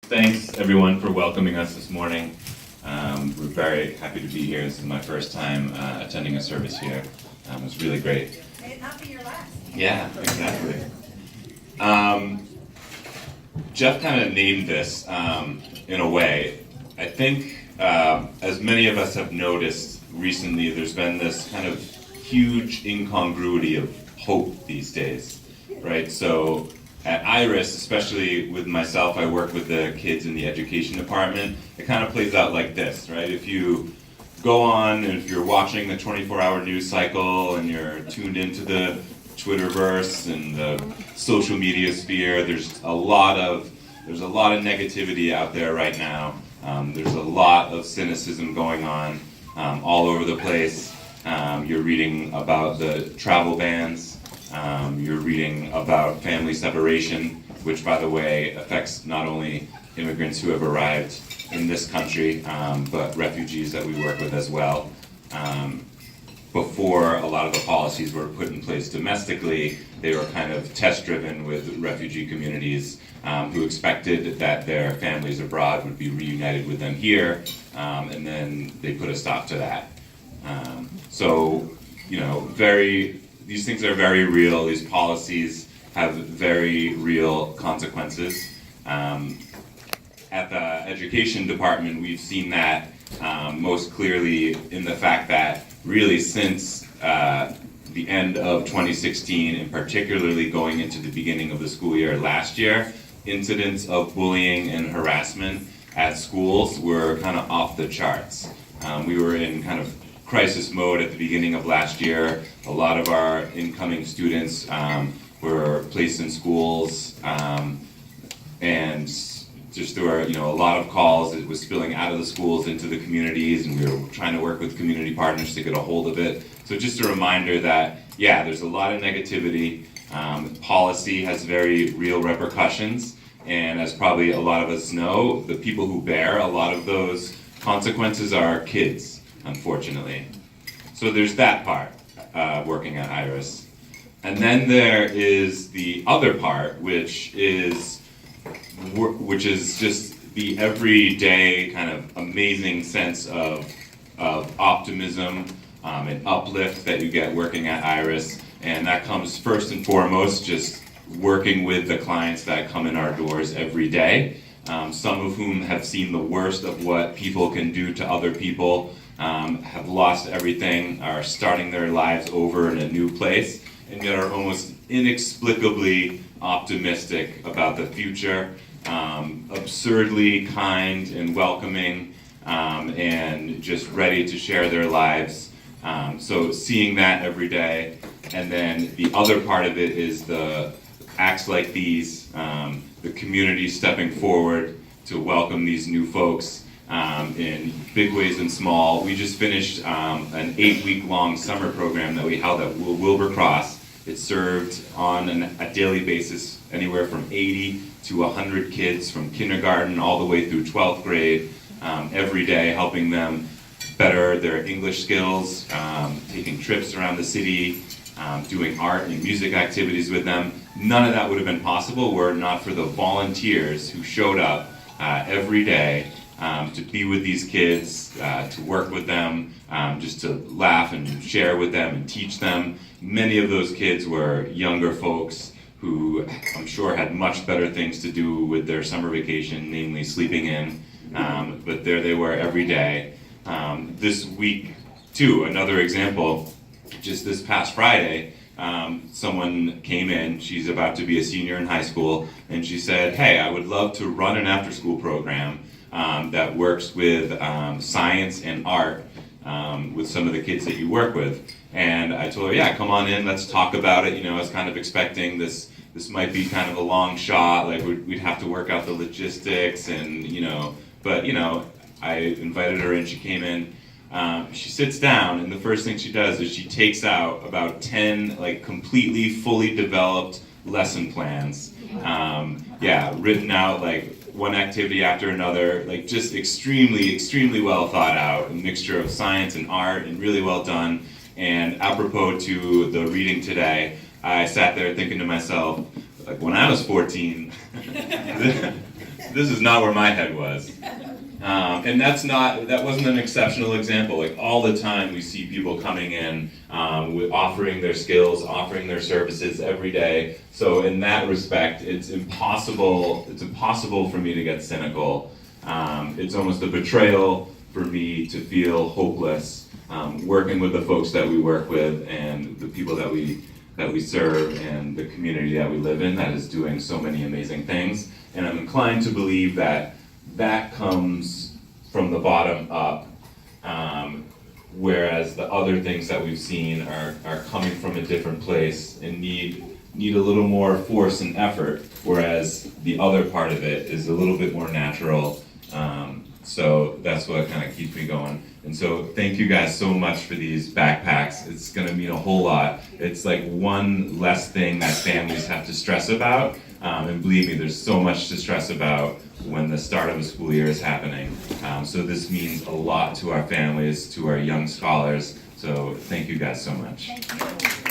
Thanks everyone for welcoming us this morning. We're very happy to be here. This is my first time attending a service here. It was really great. May it not be your last. Yeah, exactly. Jeff kind of named this in a way. I think as many of us have noticed recently, there's been this kind of huge incongruity of hope these days, right? So at Iris, especially with myself, I work with the kids in the education department. It kind of plays out like this, right? If you go on, and if you're watching the 24-hour news cycle and you're tuned into the Twitterverse and the social media sphere, there's a lot of negativity out there right now. There's a lot of cynicism going on all over the place. You're reading about the travel bans. You're reading about family separation, which, by the way, affects not only immigrants who have arrived in this country, but refugees that we work with as well. Before a lot of the policies were put in place domestically, they were kind of test-driven with refugee communities who expected that their families abroad would be reunited with them here, and then they put a stop to that. So, you know, these things are very real. These policies have very real consequences. At the education department, we've seen that most clearly in the fact that really since the end of 2016, and particularly going into the beginning of the school year last year, incidents of bullying and harassment at schools were kind of off the charts. We were in kind of crisis mode at the beginning of last year. A lot of our incoming students were placed in schools, and just there were, a lot of calls. It was spilling out of the schools into the communities, and we were trying to work with community partners to get a hold of it. So just a reminder that, yeah, there's a lot of negativity. Policy has very real repercussions, and as probably a lot of us know, the people who bear a lot of those consequences are kids, unfortunately. So there's that part, working at Iris. And then there is the other part, which is just the everyday kind of amazing sense of optimism and uplift that you get working at Iris. And that comes first and foremost just working with the clients that come in our doors every day, some of whom have seen the worst of what people can do to other people, have lost everything, are starting their lives over in a new place, and yet are almost inexplicably optimistic about the future, absurdly kind and welcoming, and just ready to share their lives. So seeing that every day. And then the other part of it is the acts like these, the community stepping forward to welcome these new folks in big ways and small. We just finished an 8-week-long summer program that we held at Wilbur-Cross. It served on a daily basis anywhere from 80 to 100 kids from kindergarten all the way through 12th grade, every day helping them better their English skills, taking trips around the city, doing art and music activities with them. None of that would have been possible were it not for the volunteers who showed up every day to be with these kids, to work with them, just to laugh and share with them and teach them. Many of those kids were younger folks who I'm sure had much better things to do with their summer vacation, namely sleeping in, but there they were every day. This week, too, another example, just this past Friday, someone came in, she's about to be a senior in high school, and she said, hey, I would love to run an after-school program that works with science and art with some of the kids that you work with. And I told her, yeah, come on in, let's talk about it. I was kind of expecting this might be kind of a long shot, like we'd have to work out the logistics and, but, I invited her in, she came in. She sits down, and the first thing she does is she takes out about 10 completely fully developed lesson plans. Written out one activity after another, just extremely well thought out, a mixture of science and art, and really well done. And apropos to the reading today, I sat there thinking to myself, when I was 14, this is not where my head was. And that wasn't an exceptional example. Like all the time we see people coming in with offering their skills, offering their services every day. So in that respect, it's impossible for me to get cynical. It's almost a betrayal for me to feel hopeless working with the folks that we work with and the people that we serve and the community that we live in that is doing so many amazing things. And I'm inclined to believe that comes from the bottom up, whereas the other things that we've seen are coming from a different place and need a little more force and effort, whereas the other part of it is a little bit more natural. So that's what kind of keeps me going. And so thank you guys so much for these backpacks. It's gonna mean a whole lot. It's like one less thing that families have to stress about. And believe me, there's so much to stress about when the start of a school year is happening. So this means a lot to our families, to our young scholars. So thank you guys so much. Thank you.